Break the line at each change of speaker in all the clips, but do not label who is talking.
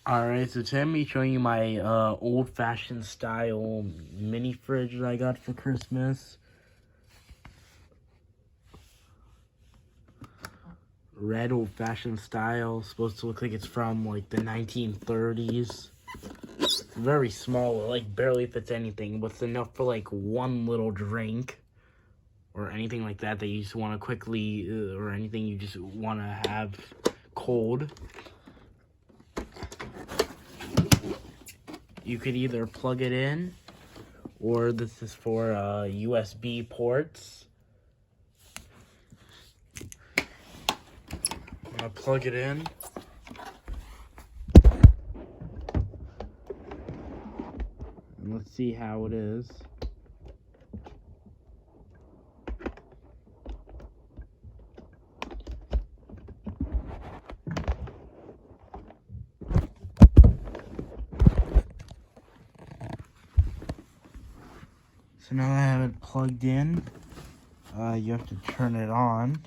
Alright, so today I'm going to be showing you my old-fashioned style mini fridge that I got for Christmas. Red old-fashioned style, supposed to look like it's from like the 1930s. Very small, it like barely fits anything, but it's enough for like one little drink or anything like that you just want to quickly, or anything you just want to have cold. You could either plug it in, or this is for USB ports. I'm gonna plug it in. And let's see how it is. So now that I have it plugged in, you have to turn it on.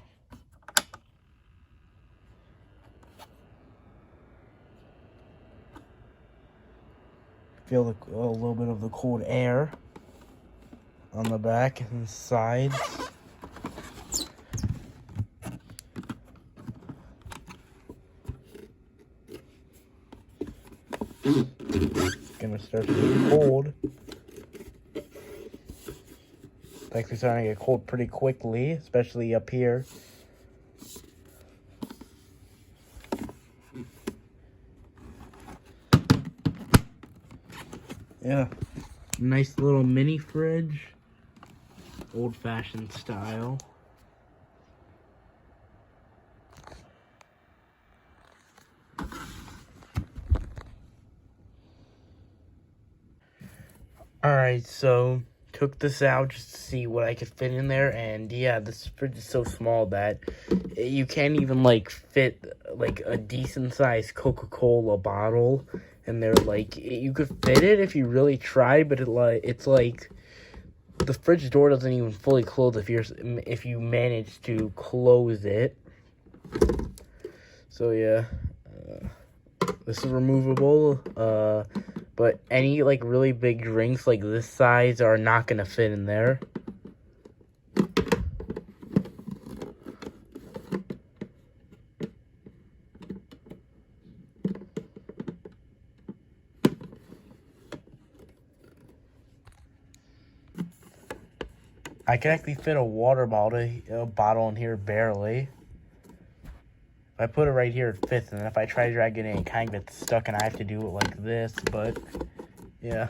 Feel a little bit of the cold air on the back and the sides. It's gonna start to get cold. It's actually starting to get cold pretty quickly, especially up here. Yeah, nice little mini fridge, old-fashioned style. Alright, so took this out just to see what I could fit in there, and yeah, this fridge is so small that you can't even like fit like a decent sized Coca-Cola bottle in there. Like, you could fit it if you really tried, but it's like the fridge door doesn't even fully close if you manage to close it. So yeah, this is removable. But any like really big drinks like this size are not gonna fit in there. I can actually fit a water bottle in here barely. If I put it right here, it fits, and then if I try to drag it in, it kind of gets stuck, and I have to do it like this, but yeah.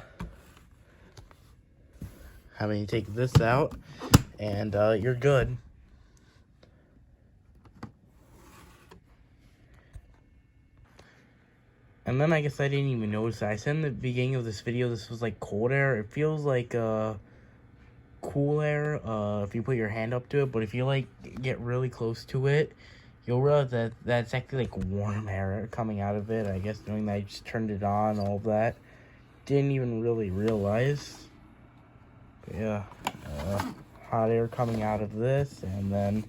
Having to take this out, and you're good. And then I guess I didn't even notice that. I said in the beginning of this video this was like cold air. It feels like cool air if you put your hand up to it, but if you like get really close to it, you'll realize that that's actually like warm air coming out of it. I guess knowing that I just turned it on, all of that, didn't even really realize. But yeah, hot air coming out of this, and then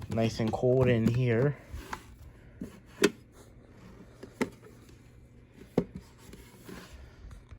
nice and cold in here.